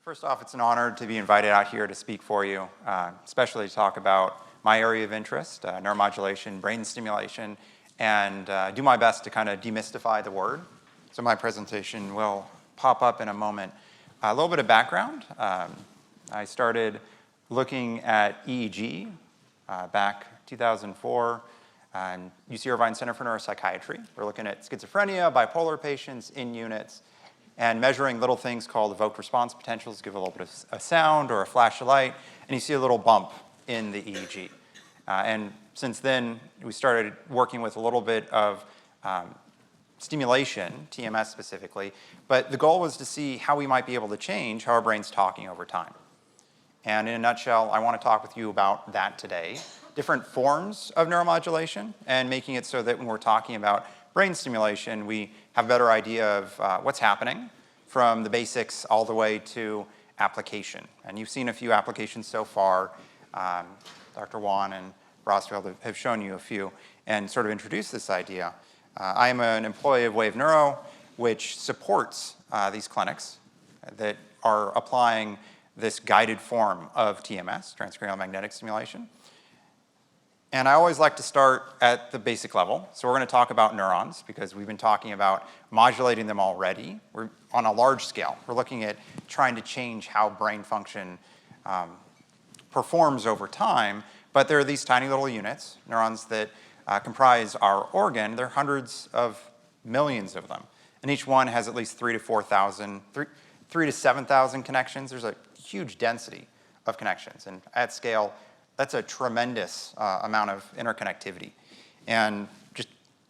First off, it's an honor to be invited out here to speak for you, especially to talk about my area of interest, neuromodulation, brain stimulation, and do my best to kind of demystify the word. So my presentation will pop up in a moment. A little bit of background. I started looking at EEG back 2004 and UC Irvine Center for Neuropsychiatry. We're looking at schizophrenia, bipolar patients in units, and measuring little things called evoked response potentials. Give a little bit of a sound or a flash of light, and you see a little bump in the EEG. And since then, we started working with a little bit of stimulation, TMS specifically, but the goal was to see how we might be able to change how our brain's talking over time. And in a nutshell, I want to talk with you about that today. Different forms of neuromodulation, and making it so that when we're talking about brain stimulation, we have a better idea of what's happening from the basics all the way to application. And you've seen a few applications so far. Dr. Wan and Brosfield have shown you a few and sort of introduced this idea. I am an employee of Wave Neuro, which supports these clinics that are applying this guided form of TMS, transcranial magnetic stimulation. And I always like to start at the basic level. So we're going to talk about neurons because we've been talking about modulating them already. We're on a large scale. We're looking at trying to change how brain function performs over time. But there are these tiny little units, neurons, that comprise our organ. There are hundreds of millions of them. And each one has at least 3,000 to 7,000 connections. There's a huge density of connections. And at scale, that's a tremendous amount of interconnectivity. And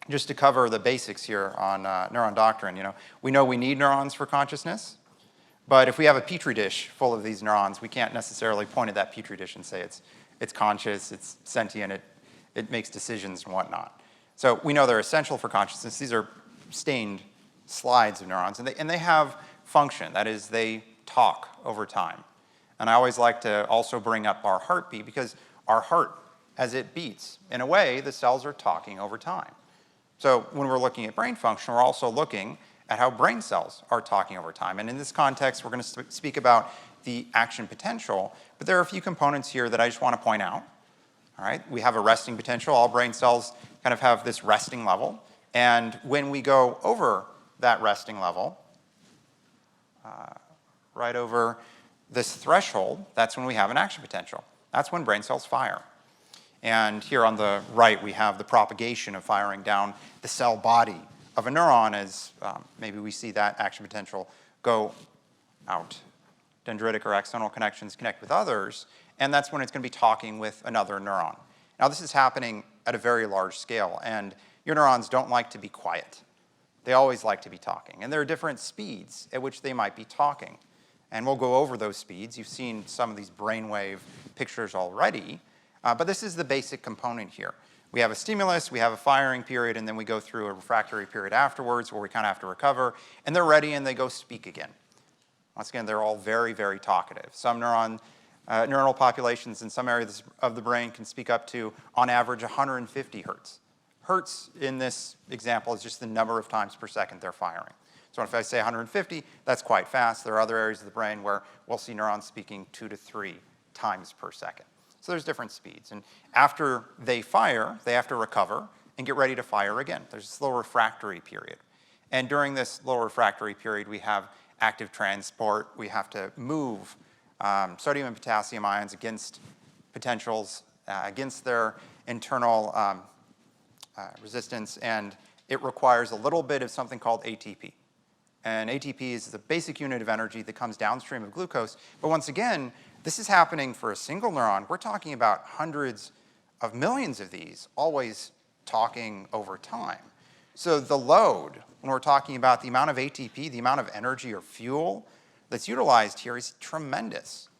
just to cover the basics here on neuron doctrine, we know we need neurons for consciousness, but if we have a petri dish full of these neurons, we can't necessarily point at that petri dish and say it's conscious, it's sentient, it makes decisions and whatnot. So we know they're essential for consciousness. These are stained slides of neurons, and they have function. That is, they talk over time. And I always like to also bring up our heartbeat because our heart, as it beats, in a way, the cells are talking over time. So when we're looking at brain function, we're also looking at how brain cells are talking over time. And in this context, we're going to speak about the action potential, but there are a few components here that I just want to point out. All right, we have a resting potential. All brain cells kind of have this resting level. And when we go over that resting level, right over this threshold, that's when we have an action potential. That's when brain cells fire. And here on the right, we have the propagation of firing down the cell body of a neuron as maybe we see that action potential go out. Dendritic or axonal connections connect with others, and that's when it's going to be talking with another neuron. Now, this is happening at a very large scale, and your neurons don't like to be quiet. They always like to be talking, and there are different speeds at which they might be talking. And we'll go over those speeds. You've seen some of these brainwave pictures already, but this is the basic component here. We have a stimulus, we have a firing period, and then we go through a refractory period afterwards where we kind of have to recover, and they're ready and they go speak again. Once again, they're all very, very talkative. Some neuronal populations in some areas of the brain can speak up to, on average, 150 hertz. Hertz in this example is just the number of times per second they're firing. So if I say 150, that's quite fast. There are other areas of the brain where we'll see neurons speaking 2 to 3 times per second. So there's different speeds. And after they fire, they have to recover and get ready to fire again. There's this little refractory period. And during this little refractory period, we have active transport. We have to move sodium and potassium ions against potentials, against their internal resistance. And it requires a little bit of something called ATP. And ATP is the basic unit of energy that comes downstream of glucose. But once again, this is happening for a single neuron. We're talking about hundreds of millions of these, always talking over time. So the load, when we're talking about the amount of ATP, the amount of energy or fuel that's utilized here is tremendous.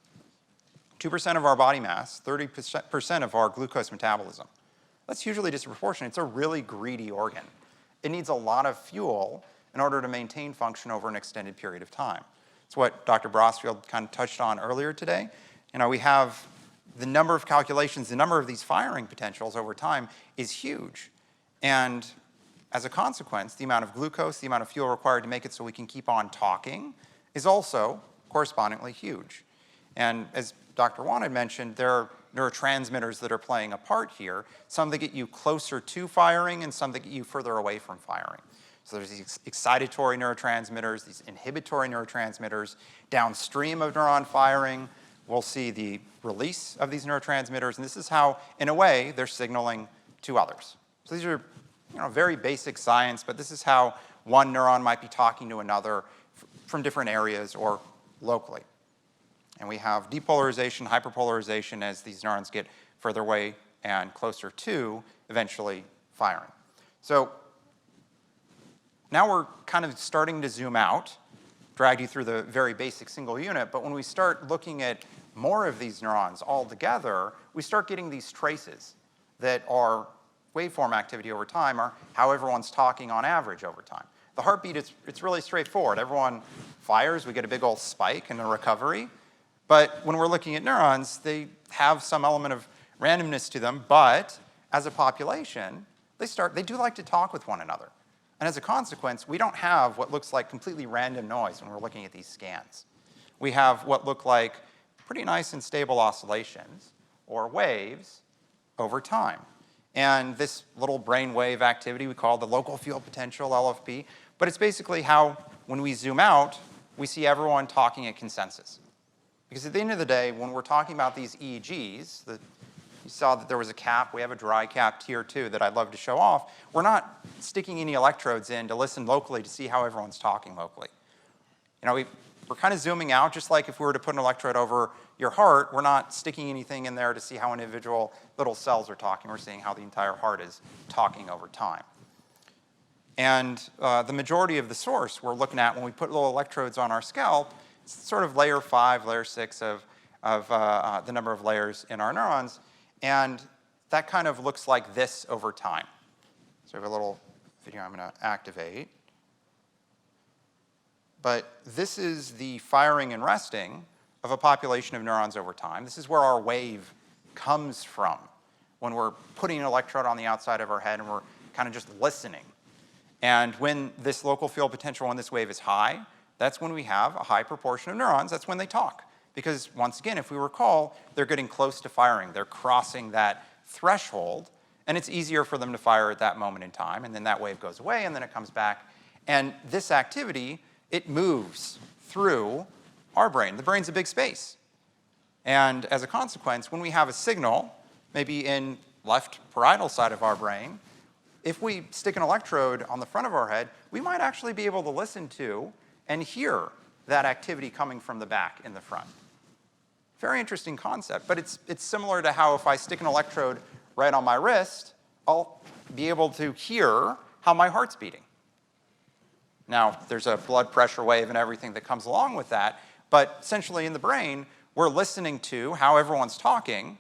2% of our body mass, 30% of our glucose metabolism. That's hugely disproportionate. It's a really greedy organ. It needs a lot of fuel in order to maintain function over an extended period of time. It's what Dr. Brosfield kind of touched on earlier today. We have the number of calculations, the number of these firing potentials over time is huge. And as a consequence, the amount of glucose, the amount of fuel required to make it so we can keep on talking is also correspondingly huge. And as Dr. Wan had mentioned, there are neurotransmitters that are playing a part here, some that get you closer to firing and some that get you further away from firing. So there's these excitatory neurotransmitters, these inhibitory neurotransmitters. Downstream of neuron firing, we'll see the release of these neurotransmitters, and this is how, in a way, they're signaling to others. So these are very basic science, but this is how one neuron might be talking to another from different areas or locally. And we have depolarization, hyperpolarization as these neurons get further away and closer to eventually firing. So now we're kind of starting to zoom out, drag you through the very basic single unit, but when we start looking at more of these neurons all together, we start getting these traces that are waveform activity over time, or how everyone's talking on average over time. The heartbeat, it's really straightforward. Everyone fires, we get a big old spike in the recovery. But when we're looking at neurons, they have some element of randomness to them, but as a population, they do like to talk with one another. And as a consequence, we don't have what looks like completely random noise when we're looking at these scans. We have what look like pretty nice and stable oscillations, or waves, over time. And this little brain wave activity we call the local field potential, LFP, but it's basically how, when we zoom out, we see everyone talking at consensus. Because at the end of the day, when we're talking about these EEGs, you saw that there was a cap. We have a dry cap tier 2 that I'd love to show off. We're not sticking any electrodes in to listen locally to see how everyone's talking locally. We're kind of zooming out, just like if we were to put an electrode over your heart, we're not sticking anything in there to see how individual little cells are talking. We're seeing how the entire heart is talking over time. And the majority of the source we're looking at when we put little electrodes on our scalp, it's sort of layer 5, layer 6 of the number of layers in our neurons. And that kind of looks like this over time. So I have a little video I'm going to activate. But this is the firing and resting of a population of neurons over time. This is where our wave comes from when we're putting an electrode on the outside of our head and we're kind of just listening. And when this local field potential, when this wave is high, that's when we have a high proportion of neurons. That's when they talk. Because once again, if we recall, they're getting close to firing. They're crossing that threshold, and it's easier for them to fire at that moment in time, and then that wave goes away, and then it comes back. And this activity, it moves through our brain. The brain's a big space. And as a consequence, when we have a signal, maybe in left parietal side of our brain, if we stick an electrode on the front of our head, we might actually be able to listen to and hear that activity coming from the back in the front. Very interesting concept, but it's similar to how if I stick an electrode right on my wrist, I'll be able to hear how my heart's beating. Now, there's a blood pressure wave and everything that comes along with that, but essentially in the brain, we're listening to how everyone's talking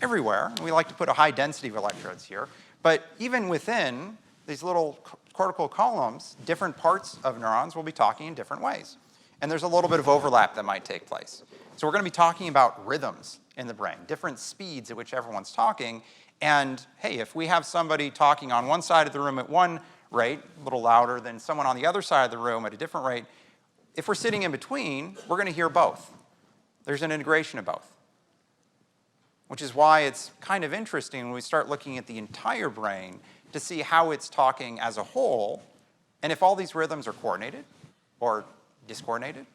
everywhere, and we like to put a high density of electrodes here, but even within these little cortical columns, different parts of neurons will be talking in different ways. And there's a little bit of overlap that might take place. So we're going to be talking about rhythms in the brain, different speeds at which everyone's talking. And hey, if we have somebody talking on one side of the room at one rate, a little louder than someone on the other side of the room at a different rate, if we're sitting in between, we're going to hear both. There's an integration of both. Which is why it's kind of interesting when we start looking at the entire brain to see how it's talking as a whole, and if all these rhythms are coordinated or discoordinated,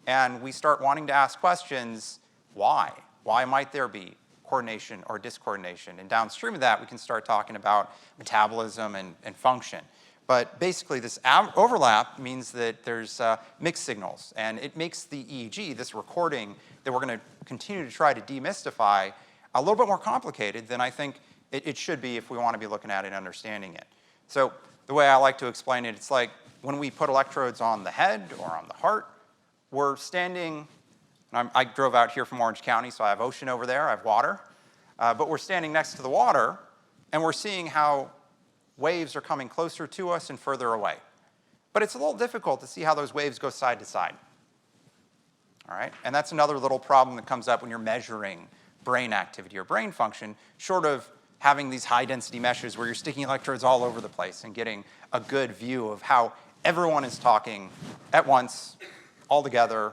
and we start wanting to ask questions, why? Why might there be coordination or discoordination? And downstream of that, we can start talking about metabolism and function. But basically, this overlap means that there's mixed signals, and it makes the EEG, this recording that we're going to continue to try to demystify, a little bit more complicated than I think it should be if we want to be looking at it and understanding it. So the way I like to explain it, it's like when we put electrodes on the head or on the heart, we're standing, I drove out here from Orange County, so I have ocean over there, I have water, but we're standing next to the water, and we're seeing how waves are coming closer to us and further away. But it's a little difficult to see how those waves go side to side. All right? And that's another little problem that comes up when you're measuring brain activity or brain function, short of having these high-density meshes where you're sticking electrodes all over the place and getting a good view of how everyone is talking at once, all together,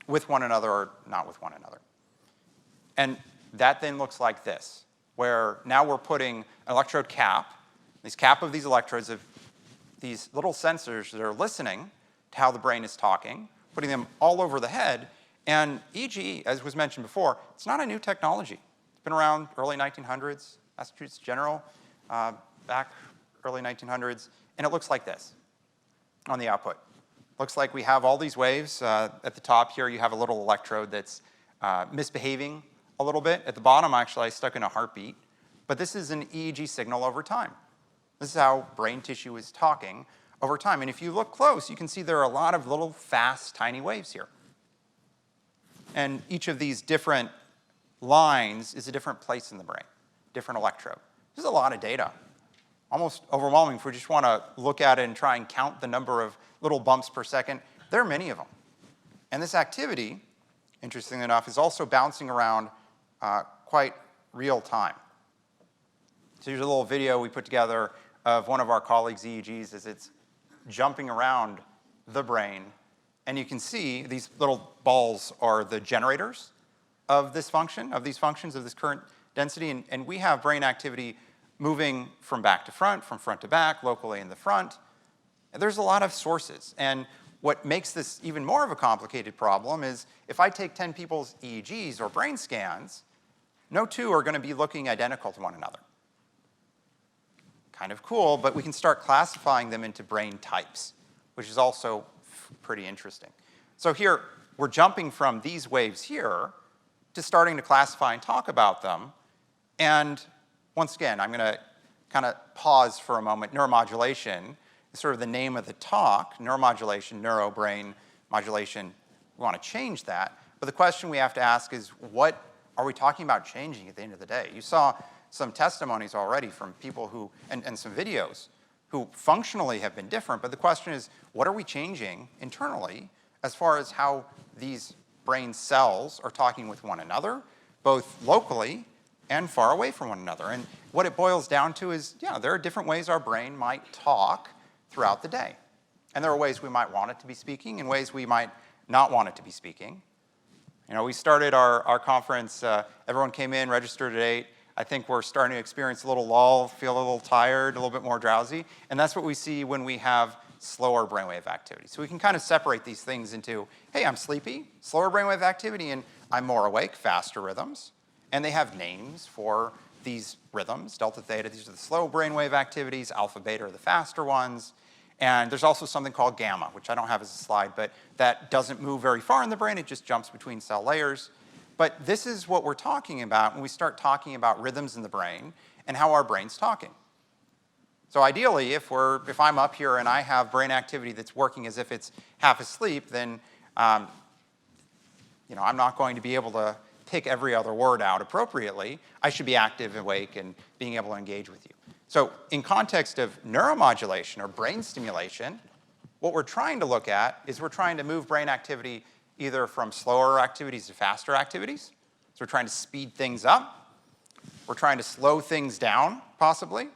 with one another or not with one another. And that then looks like this, where now we're putting an electrode cap, this cap of these electrodes of these little sensors that are listening to how the brain is talking, putting them all over the head. And EEG, as was mentioned before, it's not a new technology. It's been around early 1900s, Massachusetts General, back early 1900s, and it looks like this on the output. Looks like we have all these waves. At the top here, you have a little electrode that's misbehaving a little bit. At the bottom, actually, I stuck in a heartbeat. But this is an EEG signal over time. This is how brain tissue is talking over time. And if you look close, you can see there are a lot of little fast, tiny waves here. And each of these different lines is a different place in the brain, different electrode. There's a lot of data. Almost overwhelming if we just want to look at it and try and count the number of little bumps per second. There are many of them. And this activity, interestingly enough, is also bouncing around quite real time. So here's a little video we put together of one of our colleagues' EEGs as it's jumping around the brain. And you can see these little balls are the generators of this function, of these functions, of this current density. And we have brain activity moving from back to front, from front to back, locally in the front. And there's a lot of sources. And what makes this even more of a complicated problem is if I take 10 people's EEGs or brain scans, no two are going to be looking identical to one another. Kind of cool, but we can start classifying them into brain types, which is also pretty interesting. So here, we're jumping from these waves here to starting to classify and talk about them. And once again, I'm going to kind of pause for a moment. Neuromodulation is sort of the name of the talk. Neuromodulation, neuro-brain modulation, we want to change that. But the question we have to ask is, what are we talking about changing at the end of the day? You saw some testimonies already from people who, and some videos, who functionally have been different. But the question is, what are we changing internally as far as how these brain cells are talking with one another, both locally and far away from one another? And what it boils down to is, yeah, there are different ways our brain might talk throughout the day. And there are ways we might want it to be speaking and ways we might not want it to be speaking. You know, we started our conference, everyone came in, registered at 8. I think we're starting to experience a little lull, feel a little tired, a little bit more drowsy. And that's what we see when we have slower brainwave activity. So we can kind of separate these things into, hey, I'm sleepy, slower brainwave activity, and I'm more awake, faster rhythms. And they have names for these rhythms. Delta, theta, these are the slow brainwave activities. Alpha, beta are the faster ones. And there's also something called gamma, which I don't have as a slide, but that doesn't move very far in the brain. It just jumps between cell layers. But this is what we're talking about when we start talking about rhythms in the brain and how our brain's talking. So ideally, if I'm up here and I have brain activity that's working as if it's half asleep, then I'm not going to be able to pick every other word out appropriately. I should be active, awake, and being able to engage with you. So in context of neuromodulation or brain stimulation, what we're trying to look at is we're trying to move brain activity either from slower activities to faster activities. So we're trying to speed things up. We're trying to slow things down, possibly.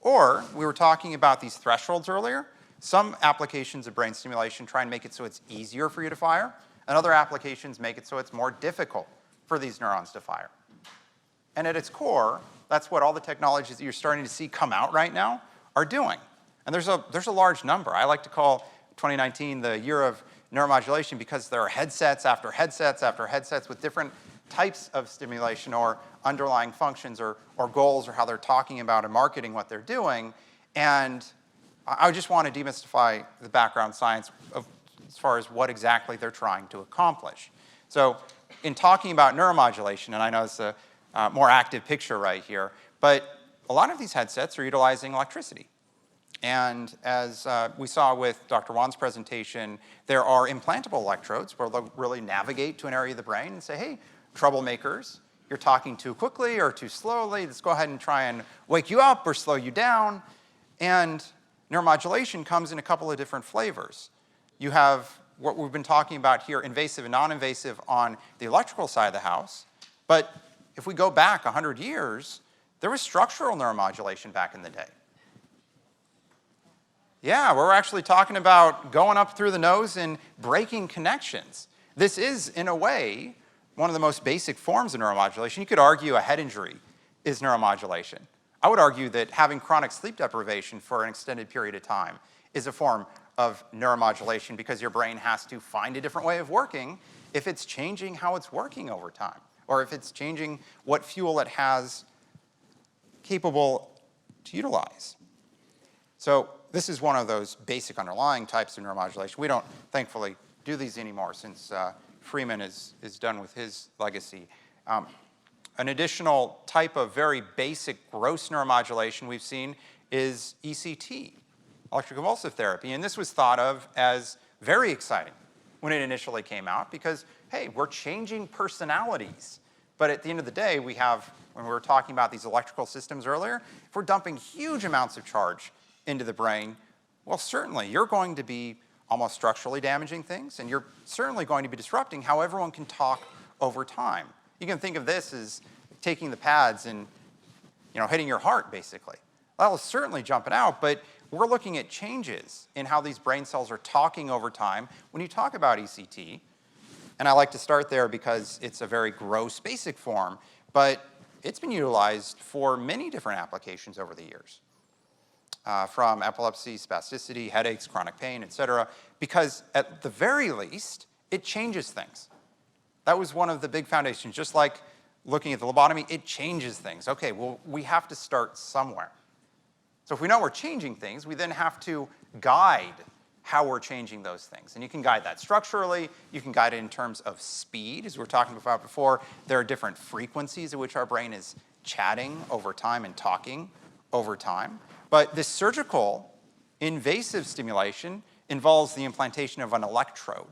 Or we were talking about these thresholds earlier. Some applications of brain stimulation try and make it so it's easier for you to fire, and other applications make it so it's more difficult for these neurons to fire. And at its core, that's what all the technologies that you're starting to see come out right now are doing. And there's a large number. I like to call 2019 the year of neuromodulation because there are headsets after headsets after headsets with different types of stimulation or underlying functions or goals or how they're talking about and marketing what they're doing. And I just want to demystify the background science as far as what exactly they're trying to accomplish. So in talking about neuromodulation, and I know it's a more active picture right here, but a lot of these headsets are utilizing electricity. And as we saw with Dr. Wan's presentation, there are implantable electrodes where they'll really navigate to an area of the brain and say, hey, troublemakers, you're talking too quickly or too slowly. Let's go ahead and try and wake you up or slow you down. And neuromodulation comes in a couple of different flavors. You have what we've been talking about here, invasive and non-invasive on the electrical side of the house. But if we go back 100 years, there was structural neuromodulation back in the day. Yeah, we're actually talking about going up through the nose and breaking connections. This is, in a way, one of the most basic forms of neuromodulation. You could argue a head injury is neuromodulation. I would argue that having chronic sleep deprivation for an extended period of time is a form of neuromodulation because your brain has to find a different way of working if it's changing how it's working over time, or if it's changing what fuel it has capable to utilize. So this is one of those basic underlying types of neuromodulation. We don't, thankfully, do these anymore since Freeman is done with his legacy. An additional type of very basic gross neuromodulation we've seen is ECT, electroconvulsive therapy. And this was thought of as very exciting when it initially came out because, hey, we're changing personalities. But at the end of the day, we have, when we were talking about these electrical systems earlier, if we're dumping huge amounts of charge into the brain, well, certainly you're going to be almost structurally damaging things, and you're certainly going to be disrupting how everyone can talk over time. You can think of this as taking the pads and hitting your heart, basically. That'll certainly jump it out, but we're looking at changes in how these brain cells are talking over time when you talk about ECT. And I like to start there because it's a very gross, basic form, but it's been utilized for many different applications over the years, from epilepsy, spasticity, headaches, chronic pain, et cetera, because at the very least, it changes things. That was one of the big foundations. Just like looking at the lobotomy, it changes things. Okay, well, we have to start somewhere. So if we know we're changing things, we then have to guide how we're changing those things. And you can guide that structurally. You can guide it in terms of speed. As we were talking about before, there are different frequencies at which our brain is chatting over time and talking over time. But this surgical invasive stimulation involves the implantation of an electrode.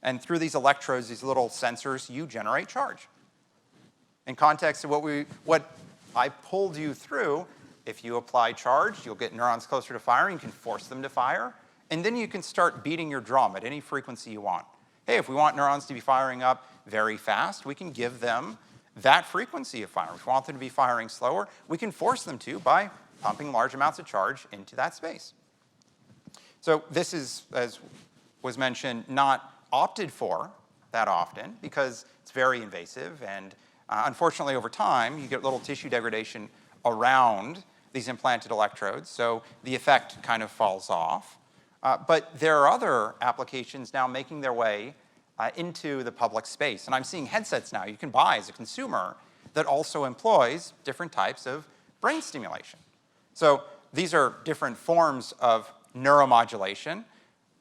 And through these electrodes, these little sensors, you generate charge. In context of what I pulled you through, if you apply charge, you'll get neurons closer to firing. You can force them to fire. And then you can start beating your drum at any frequency you want. Hey, if we want neurons to be firing up very fast, we can give them that frequency of firing. If we want them to be firing slower, we can force them to by pumping large amounts of charge into that space. So this is, as was mentioned, not opted for that often because it's very invasive, and unfortunately over time you get little tissue degradation around these implanted electrodes, so the effect kind of falls off. But there are other applications now making their way into the public space, and I'm seeing headsets now you can buy as a consumer that also employs different types of brain stimulation. So these are different forms of neuromodulation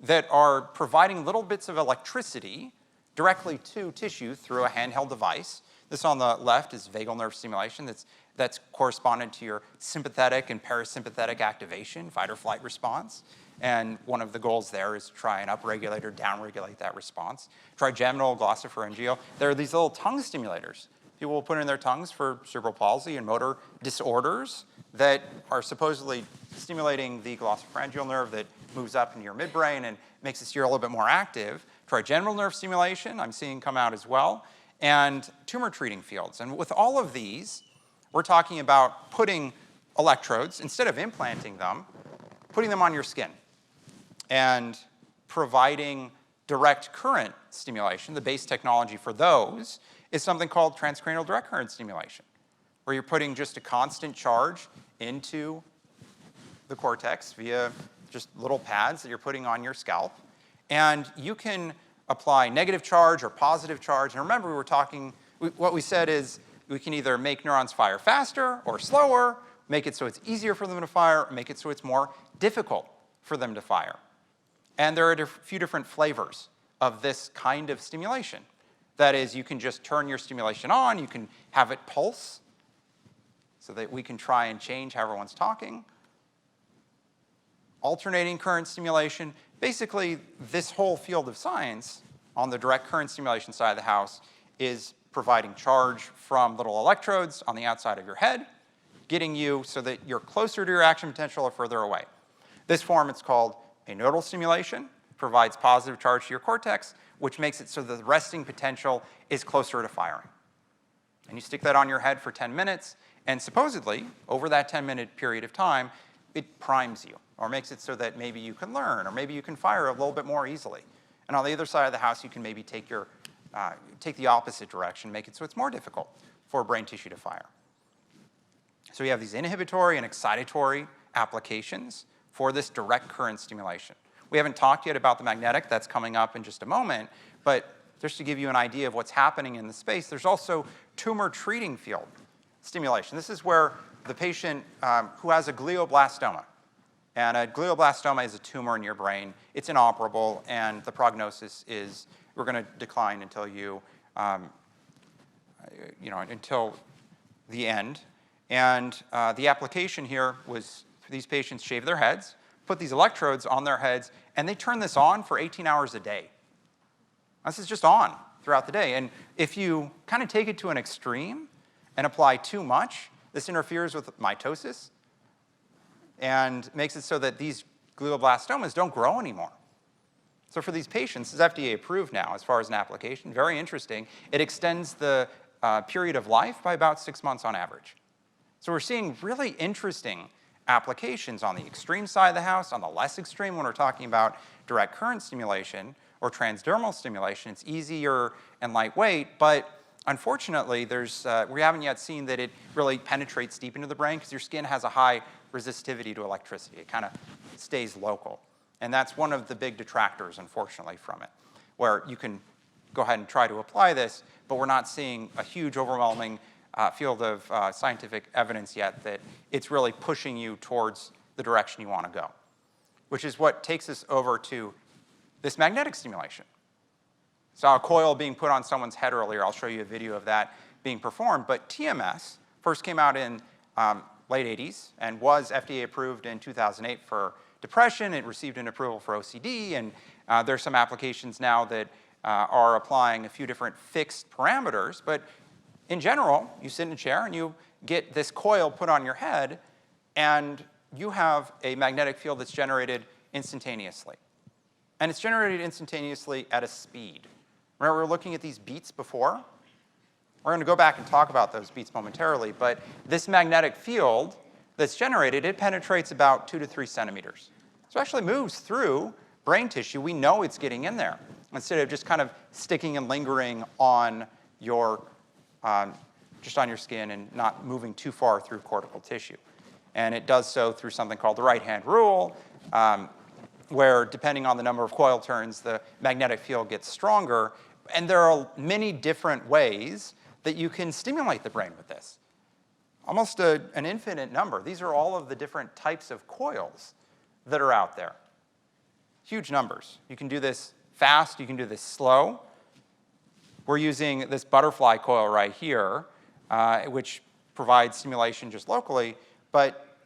that are providing little bits of electricity directly to tissue through a handheld device. This on the left is vagal nerve stimulation that's correspondent to your sympathetic and parasympathetic activation, fight or flight response. And one of the goals there is to try and upregulate or downregulate that response. Trigeminal, glossopharyngeal, there are these little tongue stimulators. People will put in their tongues for cerebral palsy and motor disorders that are supposedly stimulating the glossopharyngeal nerve that moves up into your midbrain and makes this ear a little bit more active. Trigeminal nerve stimulation, I'm seeing come out as well, and tumor treating fields. And with all of these, we're talking about putting electrodes, instead of implanting them, putting them on your skin and providing direct current stimulation. The base technology for those is something called transcranial direct current stimulation, where you're putting just a constant charge into the cortex via just little pads that you're putting on your scalp. And you can apply negative charge or positive charge. And remember, what we said is we can either make neurons fire faster or slower, make it so it's easier for them to fire, or make it so it's more difficult for them to fire. And there are a few different flavors of this kind of stimulation. That is, you can just turn your stimulation on, you can have it pulse, so that we can try and change how everyone's talking. Alternating current stimulation. Basically, this whole field of science on the direct current stimulation side of the house is providing charge from little electrodes on the outside of your head, getting you so that you're closer to your action potential or further away. This form, it's called a nodal stimulation, provides positive charge to your cortex, which makes it so that the resting potential is closer to firing. And you stick that on your head for 10 minutes, and supposedly, over that 10-minute period of time, it primes you, or makes it so that maybe you can learn, or maybe you can fire a little bit more easily. And on the other side of the house, you can maybe take the opposite direction, make it so it's more difficult for brain tissue to fire. So we have these inhibitory and excitatory applications for this direct current stimulation. We haven't talked yet about the magnetic. That's coming up in just a moment. But just to give you an idea of what's happening in the space, there's also tumor treating field stimulation. This is where the patient who has a glioblastoma, and a glioblastoma is a tumor in your brain. It's inoperable, and the prognosis is we're going to decline until until the end. And the application here was these patients shave their heads, put these electrodes on their heads, and they turn this on for 18 hours a day. This is just on throughout the day. And if you kind of take it to an extreme and apply too much, this interferes with mitosis and makes it so that these glioblastomas don't grow anymore. So for these patients, this is FDA approved now as far as an application. Very interesting. It extends the period of life by about 6 months on average. So we're seeing really interesting applications on the extreme side of the house, on the less extreme when we're talking about direct current stimulation or transdermal stimulation. It's easier and lightweight, but unfortunately, we haven't yet seen that it really penetrates deep into the brain because your skin has a high resistivity to electricity. It kind of stays local. And that's one of the big detractors, unfortunately, from it, where you can go ahead and try to apply this, but we're not seeing a huge, overwhelming field of scientific evidence yet that it's really pushing you towards the direction you want to go, which is what takes us over to this magnetic stimulation. Saw a coil being put on someone's head earlier. I'll show you a video of that being performed. But TMS first came out in late 80s and was FDA approved in 2008 for depression. It received an approval for OCD, and there's some applications now that are applying a few different fixed parameters. But in general, you sit in a chair and you get this coil put on your head, and you have a magnetic field that's generated instantaneously. And it's generated instantaneously at a speed. Remember, we were looking at these beats before? We're going to go back and talk about those beats momentarily, but this magnetic field that's generated, it penetrates about 2 to 3 centimeters. So it actually moves through brain tissue. We know it's getting in there, instead of just kind of sticking and lingering on your just on your skin and not moving too far through cortical tissue. And it does so through something called the right-hand rule, where depending on the number of coil turns, the magnetic field gets stronger. And there are many different ways that you can stimulate the brain with this. Almost an infinite number. These are all of the different types of coils that are out there. Huge numbers. You can do this fast, you can do this slow. We're using this butterfly coil right here, which provides stimulation just locally, but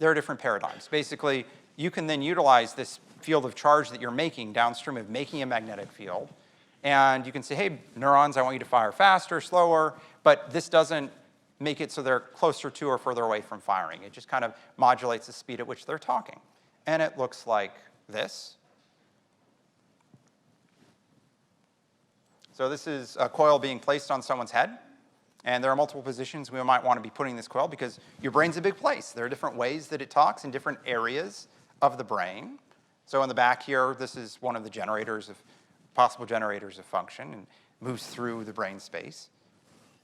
there are different paradigms. Basically, you can then utilize this field of charge that you're making downstream of making a magnetic field, and you can say, hey, neurons, I want you to fire faster, slower, but this doesn't make it so they're closer to or further away from firing. It just kind of modulates the speed at which they're talking. And it looks like this. So this is a coil being placed on someone's head. And there are multiple positions we might want to be putting this coil because your brain's a big place. There are different ways that it talks in different areas of the brain. So in the back here, this is one of the possible generators of function and moves through the brain space.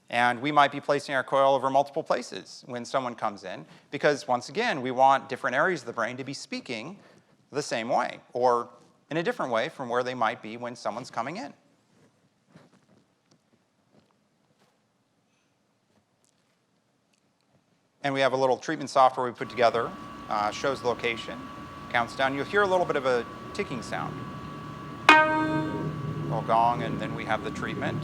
And we might be placing our coil over multiple places when someone comes in because, once again, we want different areas of the brain to be speaking the same way or in a different way from where they might be when someone's coming in. And we have a little treatment software we put together, shows the location, counts down. You'll hear a little bit of a ticking sound. A little gong, and then we have the treatment.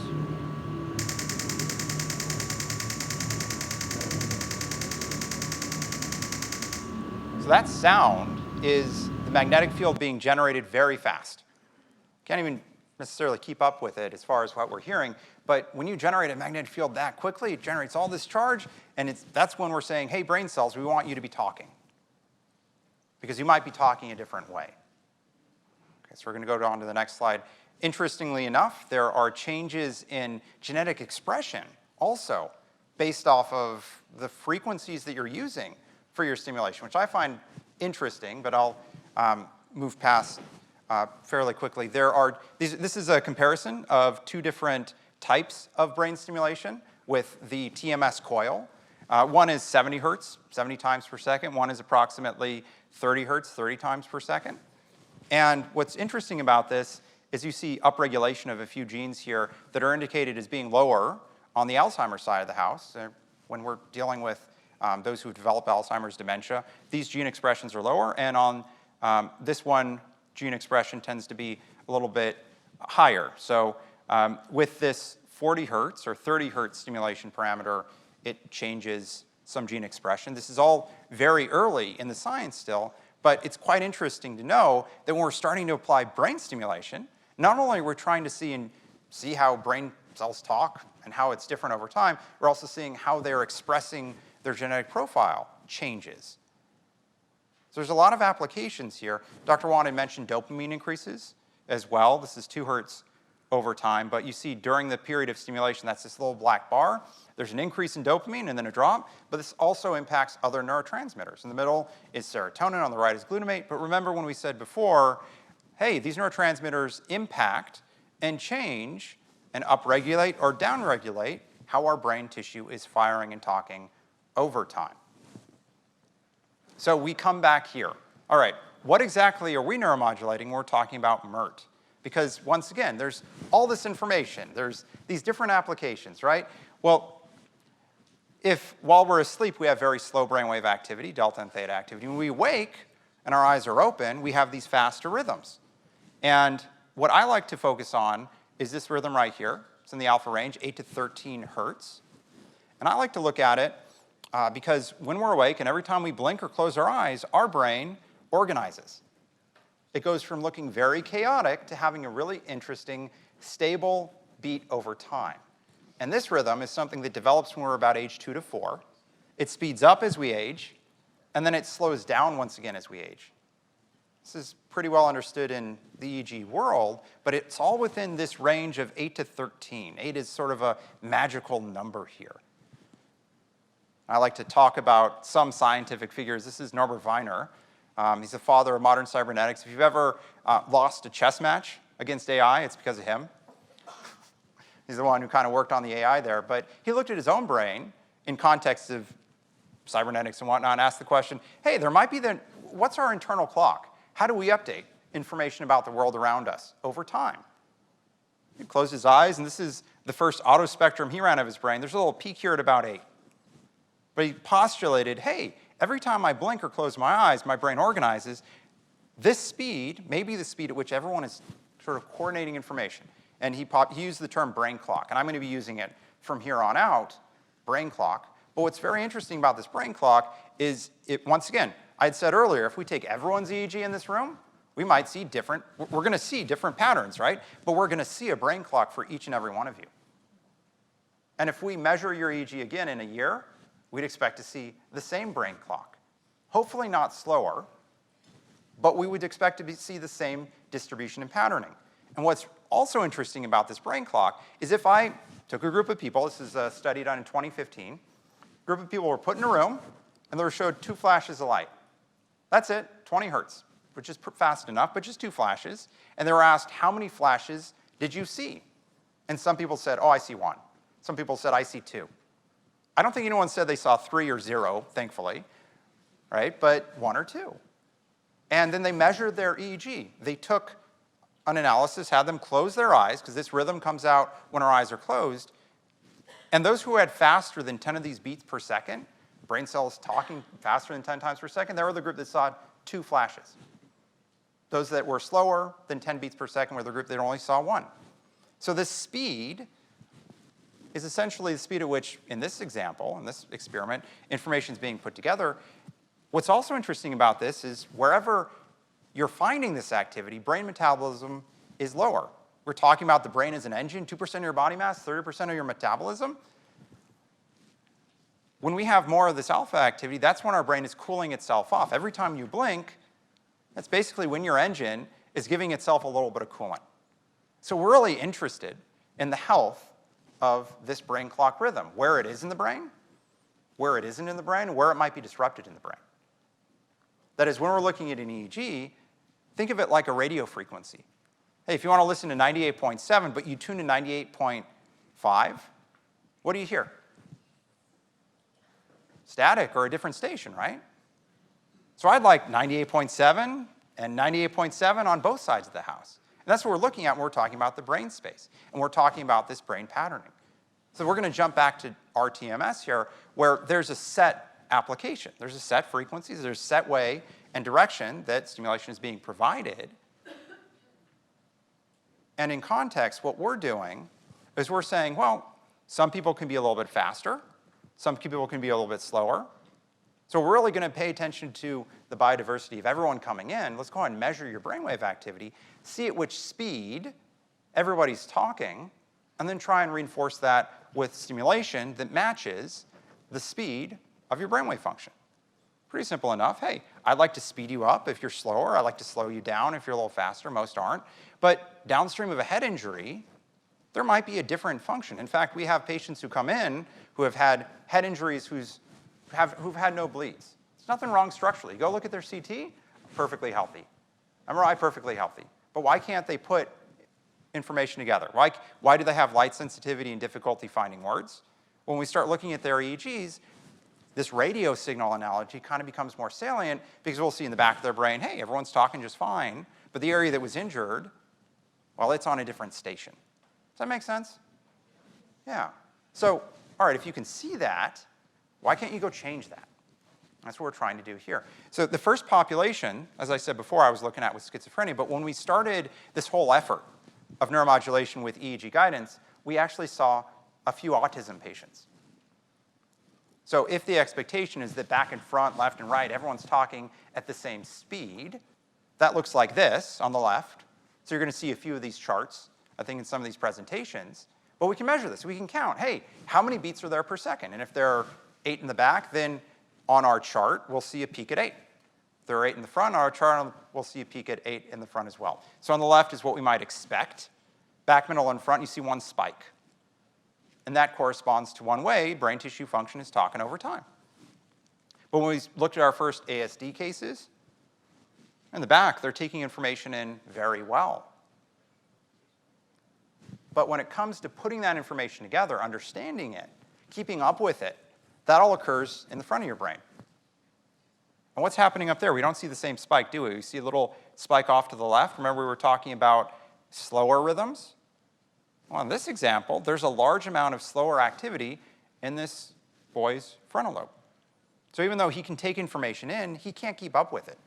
So that sound is the magnetic field being generated very fast. Can't even necessarily keep up with it as far as what we're hearing, but when you generate a magnetic field that quickly, it generates all this charge, and that's when we're saying, hey, brain cells, we want you to be talking. Because you might be talking a different way. Okay, so we're going to go on to the next slide. Interestingly enough, there are changes in genetic expression also based off of the frequencies that you're using for your stimulation, which I find interesting, but I'll move past fairly quickly. This is a comparison of two different types of brain stimulation with the TMS coil. One is 70 hertz, 70 times per second. One is approximately 30 hertz, 30 times per second. And what's interesting about this is you see upregulation of a few genes here that are indicated as being lower on the Alzheimer's side of the house. When we're dealing with those who develop Alzheimer's dementia, these gene expressions are lower, and on this one, gene expression tends to be a little bit higher. So with this 40 hertz or 30 hertz stimulation parameter, it changes some gene expression. This is all very early in the science still, but it's quite interesting to know that when we're starting to apply brain stimulation, not only are we trying to see how brain cells talk and how it's different over time, we're also seeing how they're expressing their genetic profile changes. So there's a lot of applications here. Dr. Wan had mentioned dopamine increases as well. This is 2 hertz over time, but you see during the period of stimulation, that's this little black bar. There's an increase in dopamine and then a drop, but this also impacts other neurotransmitters. In the middle is serotonin, on the right is glutamate, but remember when we said before, hey, these neurotransmitters impact and change and upregulate or downregulate how our brain tissue is firing and talking over time. So we come back here. All right, what exactly are we neuromodulating when we're talking about MERT? Because once again, there's all this information. There's these different applications, right? Well, if while we're asleep we have very slow brainwave activity, delta and theta activity, when we wake and our eyes are open, we have these faster rhythms. And what I like to focus on is this rhythm right here. It's in the alpha range, 8 to 13 hertz. And I like to look at it because when we're awake and every time we blink or close our eyes, our brain organizes. It goes from looking very chaotic to having a really interesting, stable beat over time. And this rhythm is something that develops when we're about age 2 to 4. It speeds up as we age, and then it slows down once again as we age. This is pretty well understood in the EEG world, but it's all within this range of 8 to 13. 8 is sort of a magical number here. I like to talk about some scientific figures. This is Norbert Wiener. He's the father of modern cybernetics. If you've ever lost a chess match against AI, it's because of him. He's the one who kind of worked on the AI there. But he looked at his own brain in context of cybernetics and whatnot and asked the question, hey, there might be what's our internal clock? How do we update information about the world around us over time? He closed his eyes, and this is the first auto spectrum he ran of his brain. There's a little peak here at about 8. But he postulated, hey, every time I blink or close my eyes, my brain organizes. This speed may be the speed at which everyone is sort of coordinating information. And he used the term brain clock. And I'm going to be using it from here on out, brain clock. But what's very interesting about this brain clock is, once again, I had said earlier, if we take everyone's EEG in this room, we might see we're going to see different patterns, right? But we're going to see a brain clock for each and every one of you. And if we measure your EEG again in a year, we'd expect to see the same brain clock. Hopefully not slower, but we would expect to see the same distribution and patterning. And what's also interesting about this brain clock is if I took a group of people, this is a study done in 2015, a group of people were put in a room, and they were showed 2 flashes of light. That's it, 20 hertz, which is fast enough, but just 2 flashes. And they were asked, how many flashes did you see? And some people said, oh, I see 1. Some people said, I see 2. I don't think anyone said they saw 3 or 0, thankfully, right? But 1 or 2. And then they measured their EEG. They took an analysis, had them close their eyes, because this rhythm comes out when our eyes are closed. And those who had faster than 10 of these beats per second, brain cells talking faster than 10 times per second, they were the group that saw 2 flashes. Those that were slower than 10 beats per second were the group that only saw 1. So this speed is essentially the speed at which, in this example, in this experiment, information is being put together. What's also interesting about this is wherever you're finding this activity, brain metabolism is lower. We're talking about the brain as an engine, 2% of your body mass, 30% of your metabolism. When we have more of this alpha activity, that's when our brain is cooling itself off. Every time you blink, that's basically when your engine is giving itself a little bit of coolant. So we're really interested in the health of this brain clock rhythm, where it is in the brain, where it isn't in the brain, and where it might be disrupted in the brain. That is, when we're looking at an EEG, Think of it like a radio frequency. Hey, if you want to listen to 98.7, but you tune to 98.5, what do you hear? Static or a different station, right? So I'd like 98.7 and 98.7 on both sides of the house. And that's what we're looking at when we're talking about the brain space. And we're talking about this brain patterning. So we're going to jump back to RTMS here, where there's a set application. There's a set frequencies, there's a set way and direction that stimulation is being provided. And in context, what we're doing is we're saying, well, some people can be a little bit faster, some people can be a little bit slower. So we're really going to pay attention to the biodiversity of everyone coming in. Let's go ahead and measure your brainwave activity, see at which speed everybody's talking, and then try and reinforce that with stimulation that matches the speed of your brainwave function. Pretty simple enough. Hey, I'd like to speed you up if you're slower. I'd like to slow you down if you're a little faster. Most aren't. But downstream of a head injury, there might be a different function. In fact, we have patients who come in who have had head injuries who've had no bleeds. There's nothing wrong structurally. Go look at their CT, perfectly healthy. MRI, perfectly healthy. But why can't they put information together? Why do they have light sensitivity and difficulty finding words? When we start looking at their EEGs, this radio signal analogy kind of becomes more salient because we'll see in the back of their brain, hey, everyone's talking just fine, but the area that was injured, well, it's on a different station. Does that make sense? Yeah. So, all right, if you can see that, why can't you go change that? That's what we're trying to do here. So the first population, as I said before, I was looking at with schizophrenia, but when we started this whole effort of neuromodulation with EEG guidance, we actually saw a few autism patients. So if the expectation is that back and front, left and right, everyone's talking at the same speed, that looks like this on the left. So you're going to see a few of these charts, I think, in some of these presentations. But we can measure this. We can count, hey, how many beats are there per second? And if there are 8 in the back, then on our chart, we'll see a peak at 8. If there are 8 in the front, on our chart, we'll see a peak at 8 in the front as well. So on the left is what we might expect. Back, middle, and front, you see one spike. And that corresponds to one way brain tissue function is talking over time. But when we looked at our first ASD cases, in the back, they're taking information in very well. But when it comes to putting that information together, understanding it, keeping up with it, that all occurs in the front of your brain. And what's happening up there? We don't see the same spike, do we? We see a little spike off to the left. Remember we were talking about slower rhythms? Well, in this example, there's a large amount of slower activity in this boy's frontal lobe. So even though he can take information in, he can't keep up with it.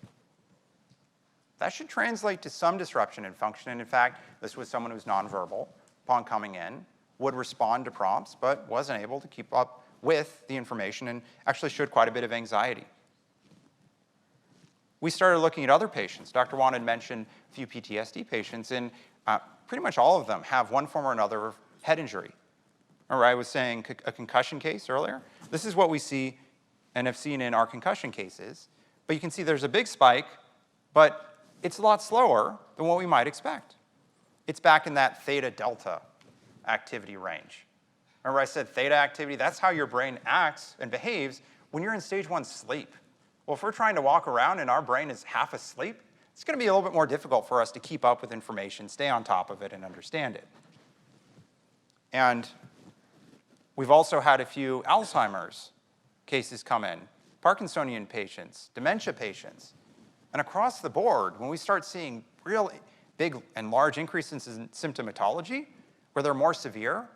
That should translate to some disruption in function. And in fact, this was someone who's nonverbal upon coming in, would respond to prompts, but wasn't able to keep up with the information and actually showed quite a bit of anxiety. We started looking at other patients. Dr. Wan had mentioned a few PTSD patients, and pretty much all of them have one form or another of head injury. Remember, I was saying a concussion case earlier? This is what we see and have seen in our concussion cases. But you can see there's a big spike, but it's a lot slower than what we might expect. It's back in that theta-delta activity range. Remember I said theta activity? That's how your brain acts and behaves when you're in stage 1 sleep. Well, if we're trying to walk around and our brain is half asleep, it's going to be a little bit more difficult for us to keep up with information, stay on top of it, and understand it. And we've also had a few Alzheimer's cases come in, Parkinsonian patients, dementia patients. And across the board, when we start seeing real big and large increases in symptomatology, where they're more severe,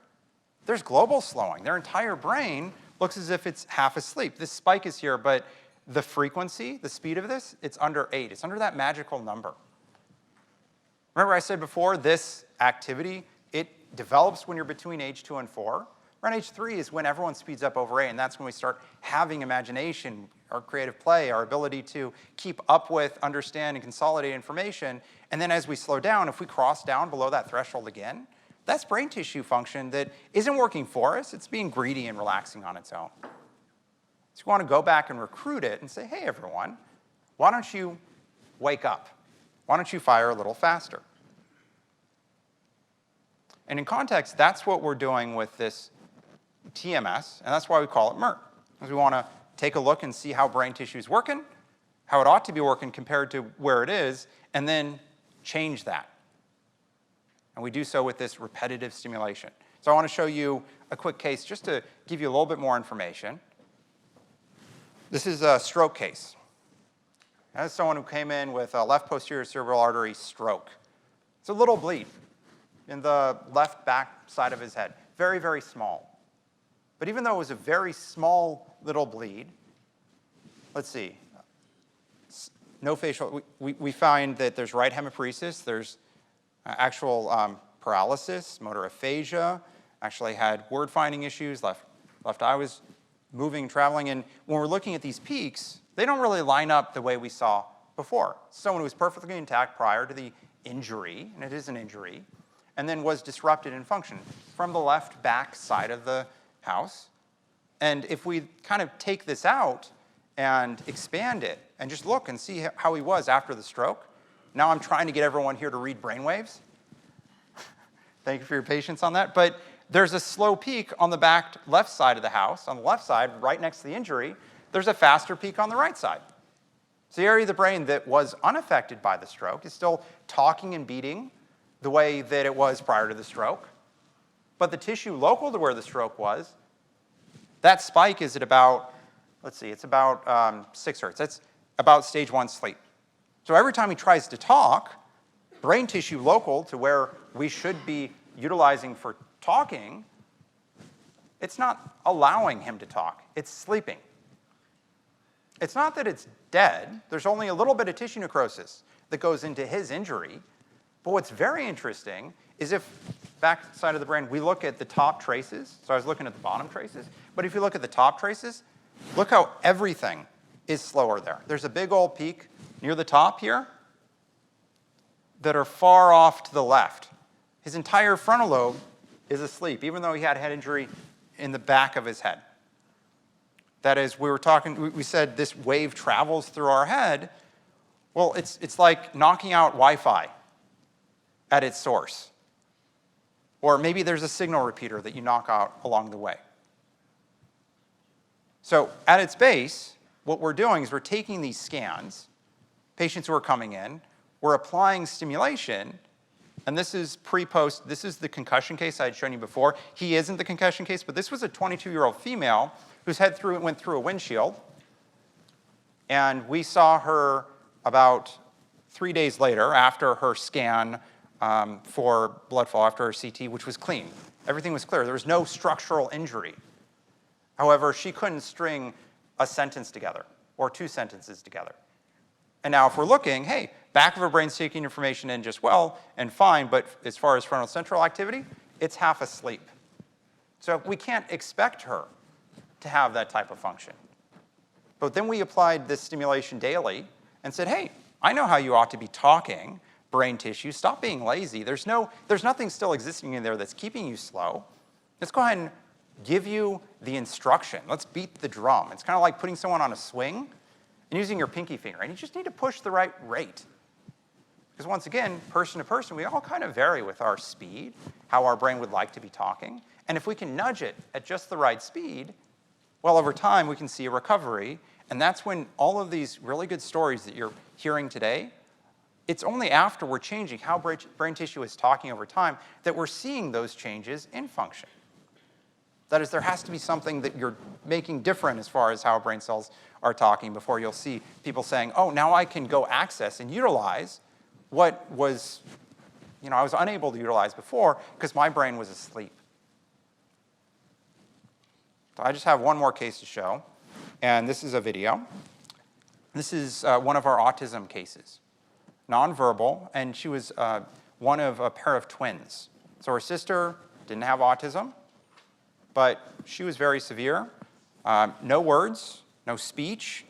there's global slowing. Their entire brain looks as if it's half asleep. This spike is here, but the frequency, the speed of this, it's under 8. It's under that magical number. Remember I said before, this activity, it develops when you're between age 2 and 4. Around age 3 is when everyone speeds up over 8, and that's when we start having imagination, our creative play, our ability to keep up with, understand, and consolidate information. And then as we slow down, if we cross down below that threshold again, that's brain tissue function that isn't working for us. It's being greedy and relaxing on its own. So we want to go back and recruit it and say, hey, everyone, why don't you wake up? Why don't you fire a little faster? And in context, that's what we're doing with this TMS, and that's why we call it MERT, because we want to take a look and see how brain tissue is working, how it ought to be working compared to where it is, and then change that. And we do so with this repetitive stimulation. So I want to show you a quick case just to give you a little bit more information. This is a stroke case. That's someone who came in with a left posterior cerebral artery stroke. It's a little bleed in the left back side of his head. Very, very small. But even though it was a very small little bleed, let's see. No facial. We find that there's right hemiparesis. There's actual paralysis, motor aphasia. Actually had word-finding issues. Left eye was moving, traveling. And when we're looking at these peaks, they don't really line up the way we saw before. Someone who was perfectly intact prior to the injury, and it is an injury, and then was disrupted in function from the left back side of the house. And if we kind of take this out and expand it and just look and see how he was after the stroke. Now I'm trying to get everyone here to read brainwaves. Thank you for your patience on that. But there's a slow peak on the back left side of the house. On the left side, right next to the injury, there's a faster peak on the right side. So the area of the brain that was unaffected by the stroke is still talking and beating the way that it was prior to the stroke. But the tissue local to where the stroke was, that spike is at about, let's see, it's about 6 hertz. That's about stage 1 sleep. So every time he tries to talk, brain tissue local to where we should be utilizing for talking, it's not allowing him to talk. It's sleeping. It's not that it's dead. There's only a little bit of tissue necrosis that goes into his injury. But what's very interesting is if, back side of the brain, we look at the top traces. So I was looking at the bottom traces. But if you look at the top traces, look how everything is slower there. There's a big old peak near the top here that are far off to the left. His entire frontal lobe is asleep, even though he had a head injury in the back of his head. That is, we said this wave travels through our head. Well, it's like knocking out Wi-Fi at its source. Or maybe there's a signal repeater that you knock out along the way. So at its base, what we're doing is we're taking these scans, patients who are coming in, we're applying stimulation, and this is pre-post. This is the concussion case I had shown you before. He isn't the concussion case, but this was a 22-year-old female whose head went through a windshield. And we saw her about 3 days later after her scan for blood flow, after her CT, which was clean. Everything was clear. There was no structural injury. However, she couldn't string a sentence together or 2 sentences together. And now if we're looking, hey, back of her brain's taking information in just well and fine, but as far as frontal central activity, it's half asleep. So we can't expect her to have that type of function. But then we applied this stimulation daily and said, hey, I know how you ought to be talking, brain tissue. Stop being lazy. There's nothing still existing in there that's keeping you slow. Let's go ahead and give you the instruction. Let's beat the drum. It's kind of like putting someone on a swing and using your pinky finger. And you just need to push the right rate. Because once again, person to person, we all kind of vary with our speed, how our brain would like to be talking. And if we can nudge it at just the right speed, well, over time, we can see a recovery. And that's when all of these really good stories that you're hearing today, it's only after we're changing how brain tissue is talking over time that we're seeing those changes in function. That is, there has to be something that you're making different as far as how brain cells are talking before you'll see people saying, oh, now I can go access and utilize what was, I was unable to utilize before because my brain was asleep. So I just have one more case to show, and this is a video. This is one of our autism cases, nonverbal, and she was one of a pair of twins. So her sister didn't have autism, but she was very severe. No words, no speech.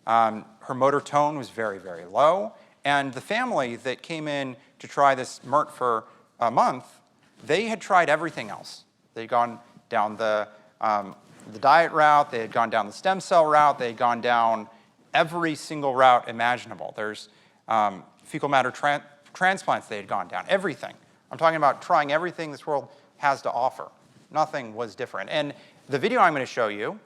Her motor tone was very, very low. And the family that came in to try this MERT for a month, they had tried everything else. They'd gone down the diet route. They had gone down the stem cell route. They had gone down every single route imaginable. There's fecal matter transplants they had gone down, everything. I'm talking about trying everything this world has to offer. Nothing was different. And the video I'm going to show you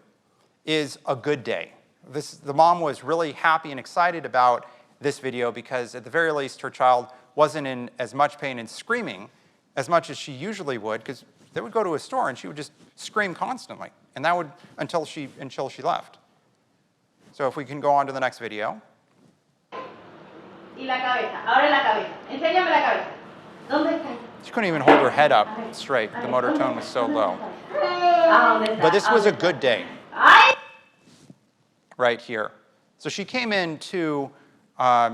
is a good day. The mom was really happy and excited about this video because at the very least her child wasn't in as much pain and screaming as much as she usually would, because they would go to a store and she would just scream constantly, and that would until she left. So if we can go on to the next video. Y la cabeza, ahora la cabeza. Enséñame la cabeza. ¿Dónde está? She couldn't even hold her head up straight. The motor tone was so low. But this was a good day. Right here. So she came into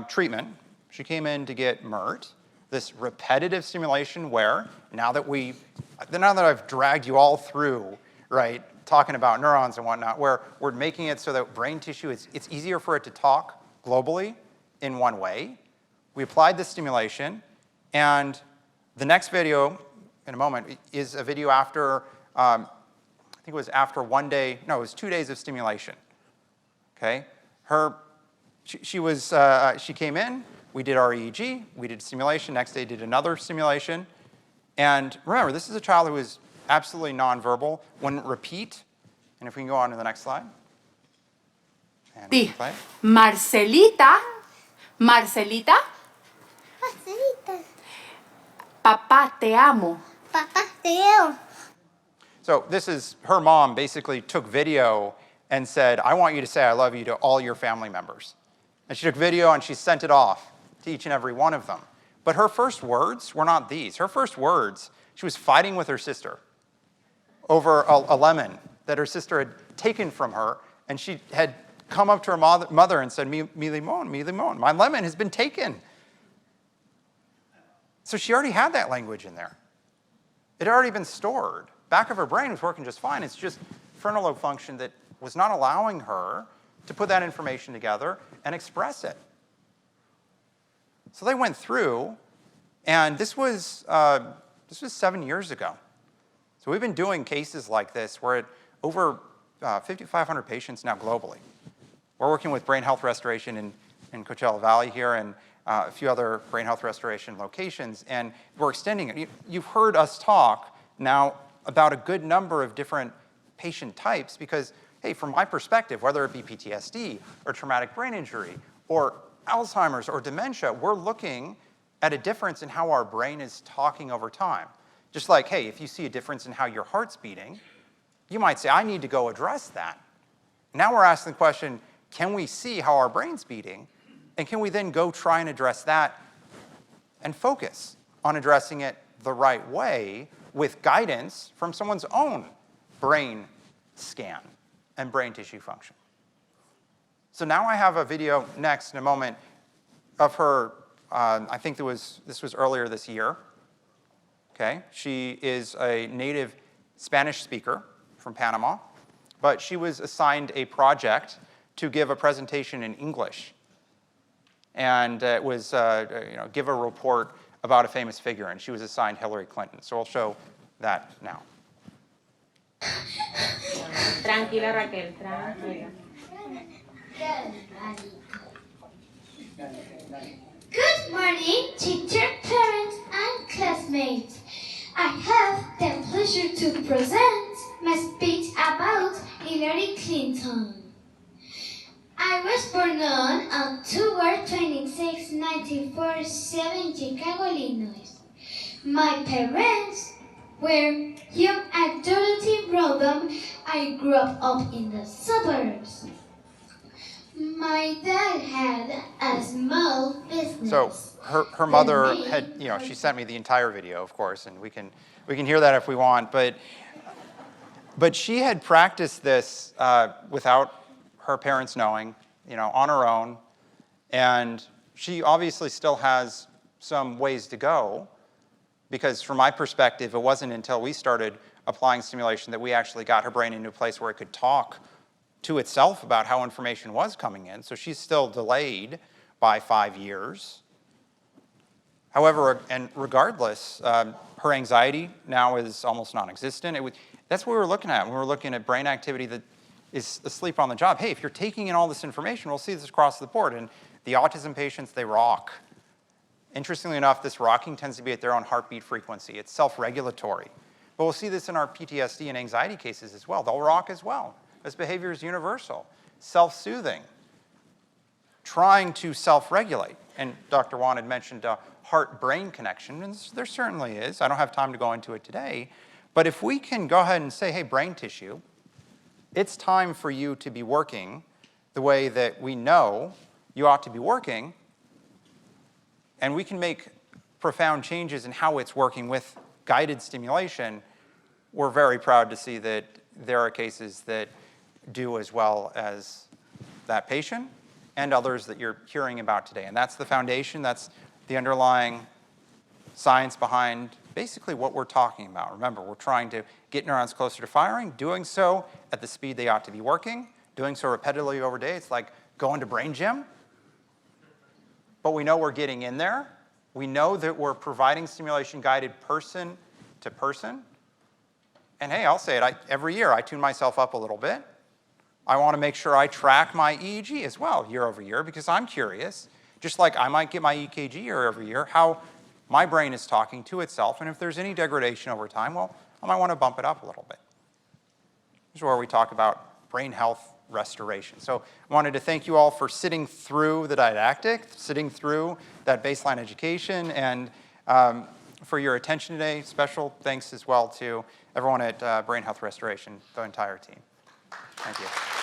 treatment. She came in to get MERT, this repetitive stimulation where, now that I've dragged you all through, right, talking about neurons and whatnot, where we're making it so that brain tissue, it's easier for it to talk globally in one way. We applied the stimulation, and the next video in a moment is a video after, I think it was after 1 day, no, it was 2 days of stimulation. Okay, she came in, we did our EEG, we did stimulation, next day did another stimulation. And remember, this is a child who is absolutely nonverbal, wouldn't repeat. And if we can go on to the next slide. And we can play. Marcelita. Marcelita. Marcelita. Papá, te amo. Papá, te amo. So this is, her mom basically took video and said, I want you to say I love you to all your family members. And she took video and she sent it off to each and every one of them. But her first words were not these. Her first words, she was fighting with her sister over a lemon that her sister had taken from her, and she had come up to her mother and said, mi limon, my lemon has been taken. So she already had that language in there. It had already been stored. Back of her brain was working just fine. It's just frontal lobe function that was not allowing her to put that information together and express it. So they went through, and this was 7 years ago. So we've been doing cases like this where over 5,500 patients now globally. We're working with brain health restoration in Coachella Valley here and a few other brain health restoration locations, and we're extending it. You've heard us talk now about a good number of different patient types because, hey, from my perspective, whether it be PTSD or traumatic brain injury or Alzheimer's or dementia, we're looking at a difference in how our brain is talking over time. Just like, hey, if you see a difference in how your heart's beating, you might say, I need to go address that. Now we're asking the question, can we see how our brain's beating? And can we then go try and address that and focus on addressing it the right way with guidance from someone's own brain scan and brain tissue function? So now I have a video next in a moment of her, I think this was earlier this year. Okay, she is a native Spanish speaker from Panama, but she was assigned a project to give a presentation in English. And it was, give a report about a famous figure, and she was assigned Hillary Clinton. So we'll show that now. Tranquila, Raquel, tranquila. Good morning, teacher, parents, and classmates. I have the pleasure to present my speech about Hillary Clinton. I was born on October 26, 1947 in Chicago, Illinois. My parents were young adults in Rome. I grew up in the suburbs. My dad had a small business. So her mother had, she sent me the entire video, of course, and we can hear that if we want. But she had practiced this without her parents knowing, on her own, and she obviously still has some ways to go, because from my perspective, it wasn't until we started applying stimulation that we actually got her brain into a place where it could talk to itself about how information was coming in. So she's still delayed by 5 years. However, and regardless, her anxiety now is almost non-existent. That's what we were looking at when we were looking at brain activity that is asleep on the job. Hey, if you're taking in all this information, we'll see this across the board. And the autism patients, they rock. Interestingly enough, this rocking tends to be at their own heartbeat frequency. It's self-regulatory. But we'll see this in our PTSD and anxiety cases as well. They'll rock as well. This behavior is universal. self-soothing, trying to self-regulate. And Dr. Wan had mentioned a heart-brain connection, and there certainly is. I don't have time to go into it today. But if we can go ahead and say, hey, brain tissue, it's time for you to be working the way that we know you ought to be working, and we can make profound changes in how it's working with guided stimulation, we're very proud to see that there are cases that do as well as that patient and others that you're hearing about today. And that's the foundation, that's the underlying science behind basically what we're talking about. Remember, we're trying to get neurons closer to firing, doing so at the speed they ought to be working, doing so repetitively over day. It's like going to brain gym. But we know we're getting in there. We know that we're providing stimulation guided person to person. And hey, I'll say it, every year I tune myself up a little bit. I want to make sure I track my EEG as well year over year because I'm curious, just like I might get my EKG year over year, how my brain is talking to itself. And if there's any degradation over time, well, I might want to bump it up a little bit. This is where we talk about brain health restoration. So I wanted to thank you all for sitting through the didactic, sitting through that baseline education, and for your attention today. Special thanks as well to everyone at Brain Health Restoration, the entire team. Thank you.